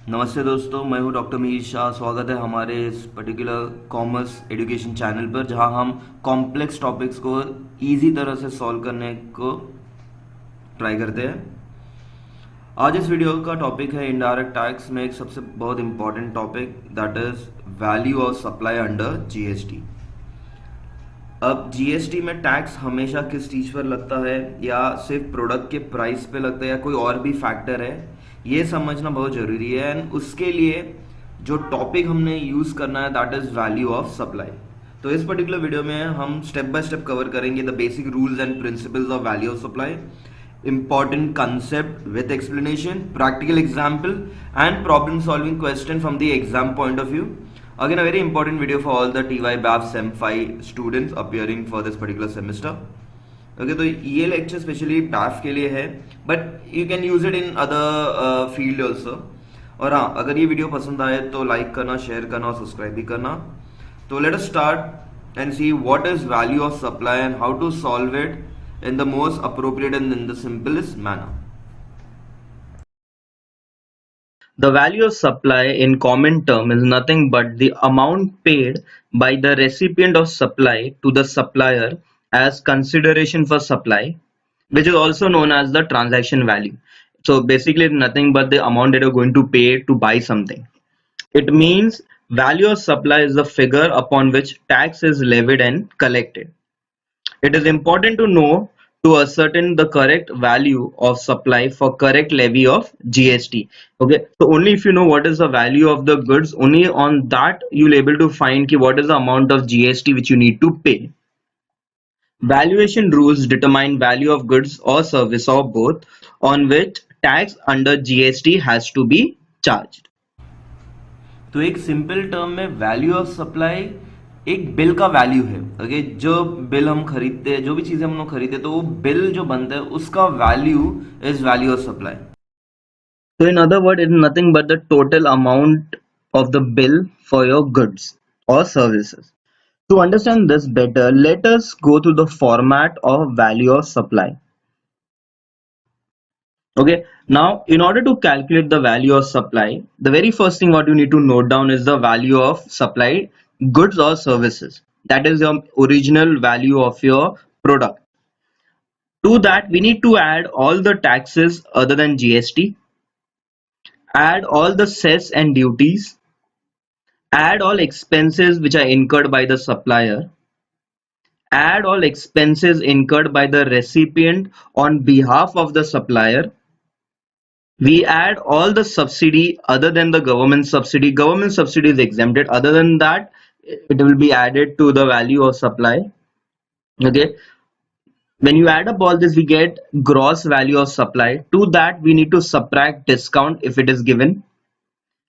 नमस्ते दोस्तों, मैं हूं डॉक्टर मिहिर शाह। स्वागत है हमारे इस पर्टिकुलर कॉमर्स एजुकेशन चैनल पर, जहां हम कॉम्प्लेक्स टॉपिक्स को इजी तरह से सॉल्व करने को ट्राई करते हैं। आज इस वीडियो का टॉपिक है इनडायरेक्ट टैक्स में एक सबसे बहुत important topic, that is value of supply under GST. अब जीएसटी में टैक्स हमेशा किस चीज पर लगता है, या सिर्फ प्रोडक्ट के प्राइस पे लगता है, या कोई और भी फैक्टर है, ये समझना बहुत जरूरी है। एंड उसके लिए जो टॉपिक हमने यूज करना है that is value of supply. तो इस पर्टिकुलर वीडियो में हम स्टेप बाय स्टेप कवर करेंगे the basic rules and principles of value of supply, important concept with explanation, practical example and problem solving question from the exam point of view. Again, a very important video for all the TYBAF SEM V students appearing for this particular semester. Okay, तो ये lecture specially BAF के लिए है, but you can use it in other field also. और हाँ, अगर ये video पसंद आए तो लाइक करना, शेयर करना और सब्सक्राइब भी करना। तो let us start and see what is value of supply and how to solve it in the most appropriate and in the simplest manner. The value of supply in common term is nothing but the amount paid by the recipient of supply to the supplier as consideration for supply, which is also known as the transaction value. So basically it's nothing but the amount that you're going to pay to buy something. It means value of supply is the figure upon which tax is levied and collected. It is important to know to ascertain the correct value of supply for correct levy of GST. Okay, so only if you know what is the value of the goods, only on that you'll able to find what is the amount of GST which you need to pay. Valuation rules determine value of goods or service or both on which tax under GST has to be charged. तो एक simple term में value of supply एक bill का value है। Okay, जो bill हम खरीदते हैं, जो भी चीजें हम लोग खरीदते हैं, तो वो बिल जो बनता है उसका value is value of supply. So in other words, it is nothing but the total amount of the bill for your goods or services. To understand this better, let us go through the format of value of supply. Okay, now in order to calculate the value of supply, the very first thing what you need to note down is the value of supply goods or services. That is your original value of your product. To that we need to add all the taxes other than GST, add all the cess and duties, add all expenses which are incurred by the supplier, add all expenses incurred by the recipient on behalf of the supplier. We add all the subsidy other than the government subsidy. Government subsidy is exempted. Other than that, it will be added to the value of supply. Okay, when you add up all this, we get gross value of supply. To that we need to subtract discount if it is given,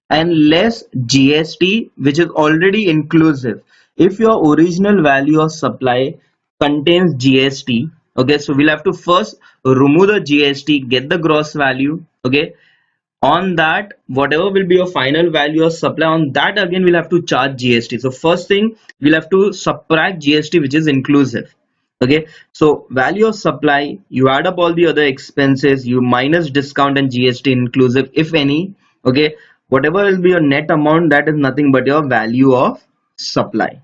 and less GST which is already inclusive. If your original value of supply contains GST, okay, so we'll have to first remove the GST, get the gross value. Okay, on that whatever will be your final value of supply, on that again we'll have to charge GST. So first thing, we'll have to subtract GST which is inclusive. Okay, so value of supply, you add up all the other expenses, you minus discount and GST inclusive if any. Okay, whatever will be your net amount, that is nothing but your value of supply.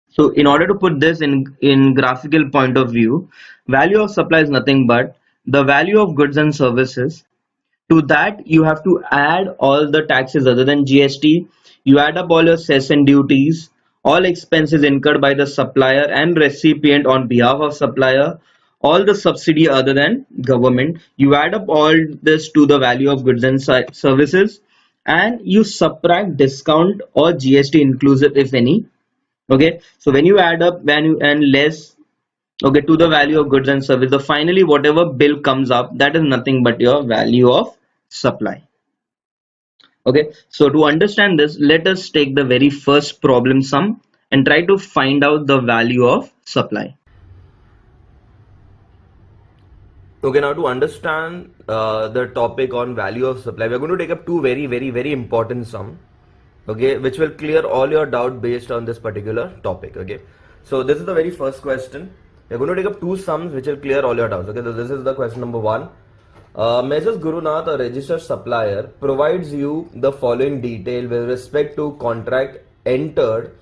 So in order to put this in graphical point of view, value of supply is nothing but the value of goods and services. To that you have to add all the taxes other than GST, you add up all your cess and duties, all expenses incurred by the supplier and recipient on behalf of supplier, all the subsidy other than government, you add up all this to the value of goods and services, and you subtract discount or GST inclusive if any. Okay, so when you add up value and less, okay, to the value of goods and service, the finally whatever bill comes up, that is nothing but your value of supply. Okay, so to understand this, let us take the very first problem sum and try to find out the value of supply. Okay, now to understand the topic on value of supply, we're going to take up two very important sum, okay, which will clear all your doubt based on this particular topic. Okay, so this is the very first question. We're going to take up two sums which will clear all your doubts. Okay, so this is the question number one. Measures Gurunath, a registered supplier, provides you the following detail with respect to contract entered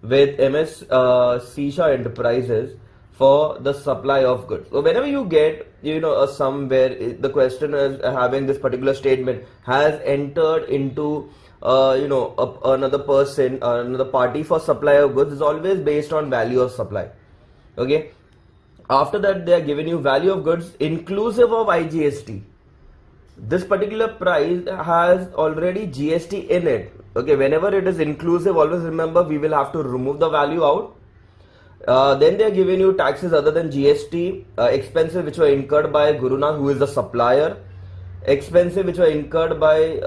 with MS Sisha Enterprises for the supply of goods. So whenever you get, a sum where the question is having this particular statement has entered into, another person, another party for supply of goods, is always based on value of supply. Okay. After that, they are giving you value of goods inclusive of IGST. This particular price has already GST in it. Okay, whenever it is inclusive, always remember we will have to remove the value out. Then they are giving you taxes other than GST, expenses which were incurred by Gurunath, who is the supplier, expenses which were incurred by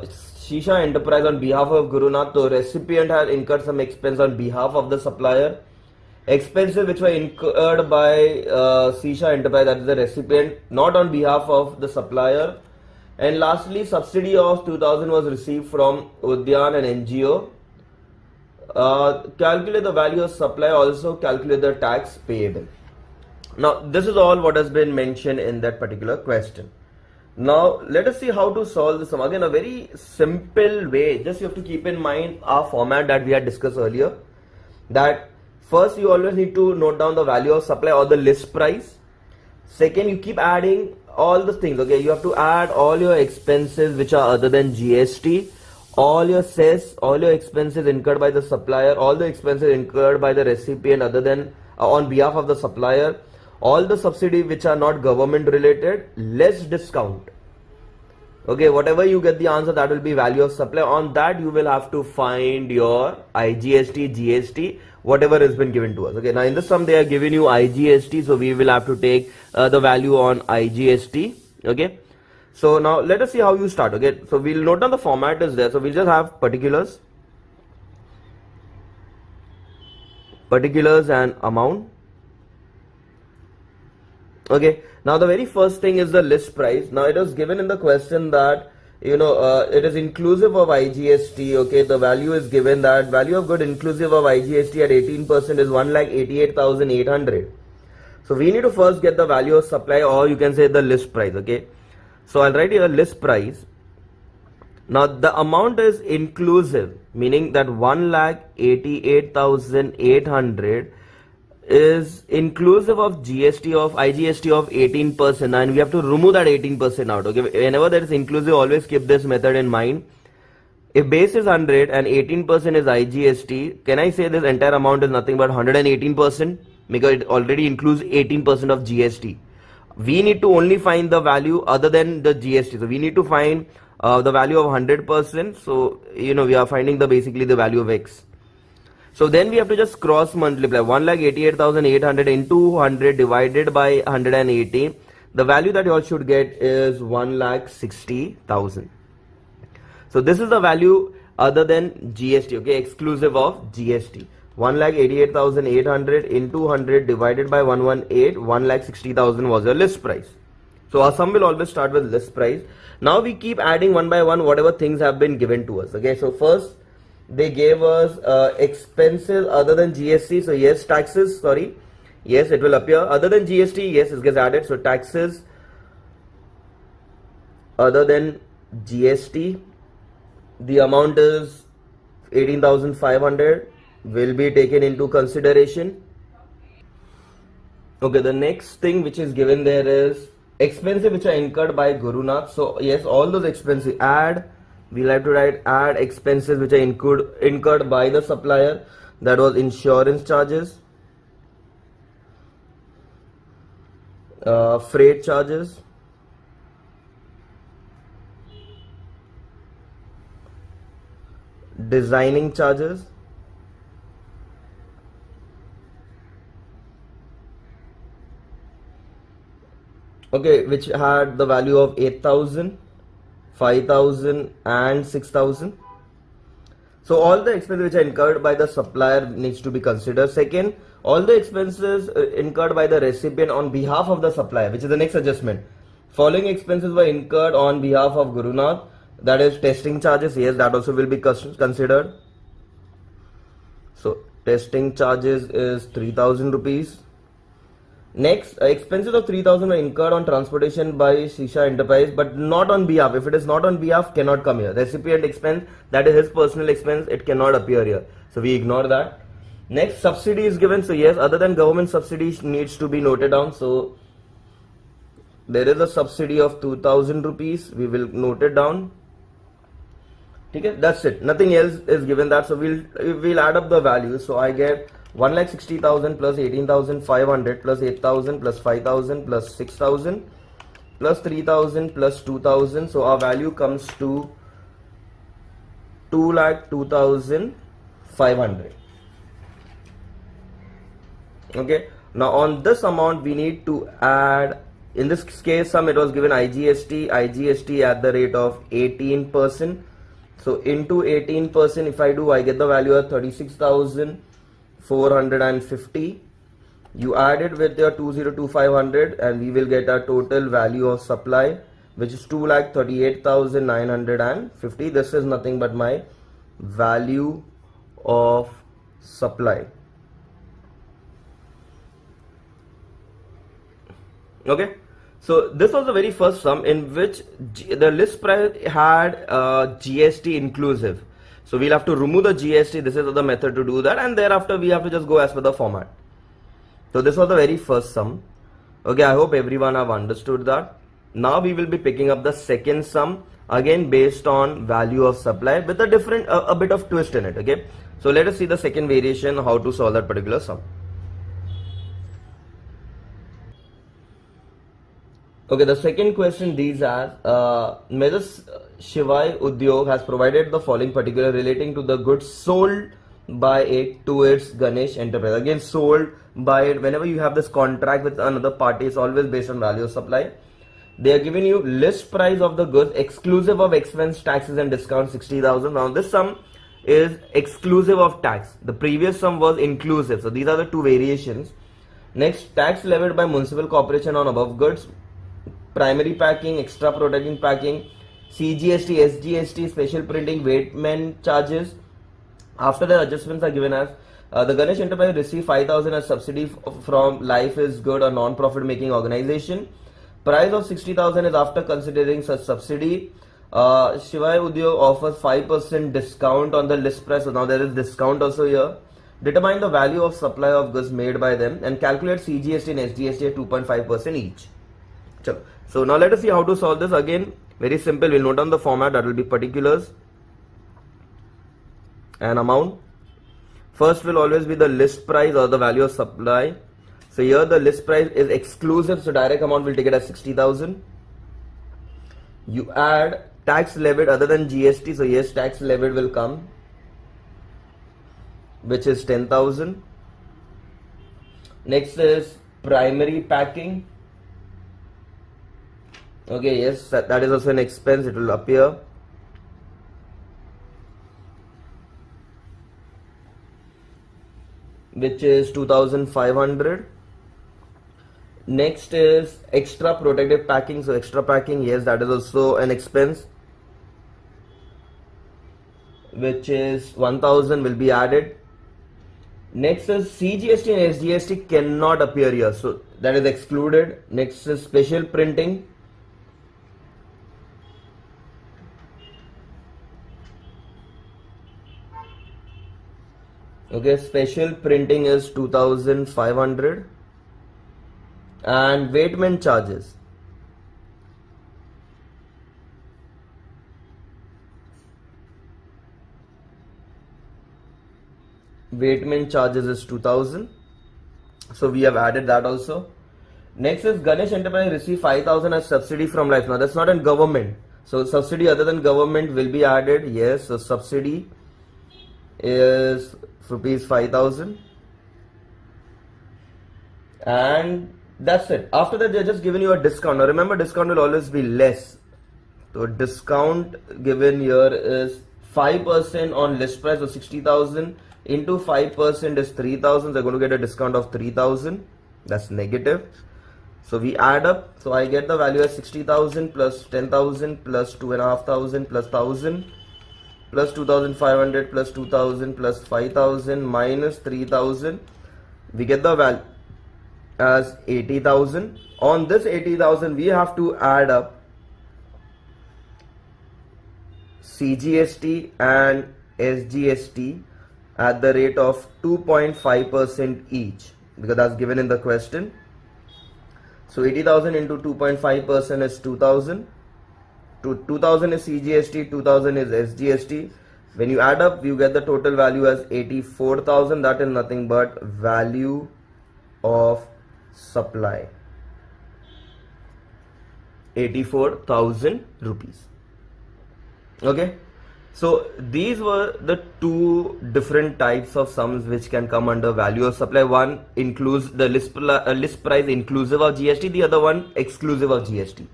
Sisha Enterprise on behalf of Gurunath. The recipient has incurred some expense on behalf of the supplier. Expenses which were incurred by Sisha Enterprise, that is the recipient, not on behalf of the supplier. And lastly, subsidy of 2000 was received from Udyan and NGO. Calculate the value of supply, also calculate the tax payable. Now, this is all what has been mentioned in that particular question. Now, let us see how to solve this. Again, a very simple way. Just you have to keep in mind our format that we had discussed earlier. That first, you always need to note down the value of supply or the list price. Second, you keep adding all the things. Okay, you have to add all your expenses which are other than GST, all your cess, all your expenses incurred by the supplier, all the expenses incurred by the recipient other than on behalf of the supplier, all the subsidy which are not government related, less discount. Okay, whatever you get the answer, that will be value of supply. On that, you will have to find your IGST, GST, whatever has been given to us. Okay, now in this sum, they are giving you IGST, so we will have to take the value on IGST. Okay, so now let us see how you start. Okay, so we'll note down the format is there. So we'll just have particulars and amount. Okay, now the very first thing is the list price. Now it was given in the question that it is inclusive of IGST. Okay, the value is given that value of good inclusive of IGST at 18% is 1,88,800. So we need to first get the value of supply, or you can say the list price. Okay, so I'll write here list price. Now the amount is inclusive, meaning that 1,88,800 is inclusive of GST of IGST of 18%, and we have to remove that 18% out. Okay, whenever there is inclusive, always keep this method in mind. If base is 100 and 18% is IGST, can I say this entire amount is nothing but 118%, because it already includes 18% of GST. We need to only find the value other than the GST. So we need to find the value of 100%. So we are finding basically the value of X. So then we have to just cross multiply 1,88,800 into 100 divided by 180. The value that you all should get is 1,60,000. So this is the value other than GST, okay, exclusive of GST. 1,88,800 into 100 divided by 118, 1,60,000 was your list price. So our sum will always start with list price. Now we keep adding one by one whatever things have been given to us. Okay, so first they gave us expenses other than GST. So yes, taxes, sorry. Yes, it will appear. Other than GST, yes, it gets added. So taxes other than GST. The amount is 18,500 will be taken into consideration. Okay, the next thing which is given there is expenses which are incurred by Gurunath. So yes, all those expenses add. We'll have to write add expenses which are incurred by the supplier. That was insurance charges, freight charges, designing charges, okay, which had the value of 8,000, 5,000 and 6,000. So all the expenses which are incurred by the supplier needs to be considered. Second, all the expenses incurred by the recipient on behalf of the supplier, which is the next adjustment. Following expenses were incurred on behalf of Gurunath, that is testing charges. Yes, that also will be considered. So testing charges is 3,000 rupees. Next, expenses of 3,000 were incurred on transportation by Shisha Enterprise, but not on behalf. If it is not on behalf, cannot come here. Recipient expense, that is his personal expense, it cannot appear here. So we ignore that. Next, subsidy is given. So yes, other than government subsidy needs to be noted down. So there is a subsidy of 2,000 rupees. We will note it down. Okay, that's it. Nothing else is given that. So we'll add up the values. So I get 1,60,000 plus 18,500 plus 8,000 plus 5,000 plus 6,000 plus 3,000 plus 2,000. So our value comes to 2,02,500. Okay. Now on this amount we need to add. In this case, it was given IGST at the rate of 18%. So into 18%, if I do, I get the value of 36,450. You add it with your 2,02,500 and we will get a total value of supply, which is 2,38,950. This is nothing but my value of supply. Okay, so this was the very first sum in which the list price had GST inclusive. So we'll have to remove the GST. This is the method to do that, and thereafter we have to just go as per the format. So this was the very first sum. Okay, I hope everyone have understood that. Now we will be picking up the second sum, again based on value of supply with a different a bit of twist in it. Okay, so let us see the second variation, how to solve that particular sum. Okay, the second question reads as Mrs. Shivai Udyog has provided the following particular relating to the goods sold by it to its Ganesh enterprise. Again, sold by it. Whenever you have this contract with another party, it's always based on value of supply. They are giving you list price of the goods exclusive of expense, taxes and discount 60,000. Now this sum is exclusive of tax. The previous sum was inclusive. So these are the two variations. Next, tax levied by municipal corporation on above goods. Primary packing, extra protecting packing, CGST, SGST, special printing, weighman charges. After the adjustments are given as the Ganesh enterprise receive 5,000 as subsidy from Life is Good, a non-profit making organization. Price of 60,000 is after considering such subsidy. Shivai Udyog offers 5% discount on the list price. So now there is discount also here. Determine the value of supply of goods made by them and calculate CGST and SGST at 2.5% each. So now let us see how to solve this. Again, very simple. We'll note down the format, that will be particulars and amount. First will always be the list price or the value of supply. So here the list price is exclusive, so direct amount will take it as 60,000. You add tax levied other than GST. So yes, tax levied will come, which is 10,000. Next is primary packing. Okay, yes, that is also an expense, it will appear. Which is 2,500. Next is extra protective packing. So extra packing, yes, that is also an expense, which is 1,000 will be added. Next is CGST and SGST cannot appear here, so that is excluded. Next is special printing. Okay, special printing is 2,500 and weighman charges. Weighman charges is 2,000. So we have added that also. Next is Ganesh enterprise receive 5,000 as subsidy from Life. Now that's not in government. So subsidy other than government will be added. Yes, so subsidy is rupees 5,000 and that's it. After that they're just giving you a discount. Now remember, discount will always be less. So discount given here is 5% on list price of 60,000 into 5% is 3,000. They're going to get a discount of 3,000. That's negative. So we add up. So I get the value as 60,000 plus 10,000 plus 2,500 plus 1,000 plus 2,500 plus 2,000 plus 5,000 minus 3,000. We get the value as 80,000. On this 80,000 we have to add up CGST and SGST at the rate of 2.5% each, because that's given in the question. So 80,000 into 2.5% is 2,000. 2,000 is CGST, 2,000 is SGST. When you add up, you get the total value as 84,000. That is nothing but value of supply. 84,000 rupees. Okay. So these were the two different types of sums which can come under value of supply. One includes the list price inclusive of GST, the other one exclusive of GST.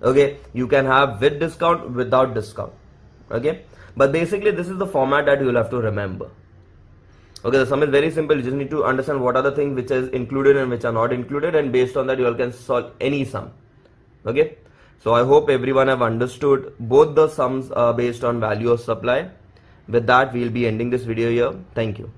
Okay, you can have with discount, without discount. Okay, but basically this is the format that you will have to remember. Okay, the sum is very simple. You just need to understand what are the things which is included and which are not included, and based on that you all can solve any sum. Okay. So I hope everyone have understood both the sums based on value of supply. With that, we'll be ending this video here. Thank you.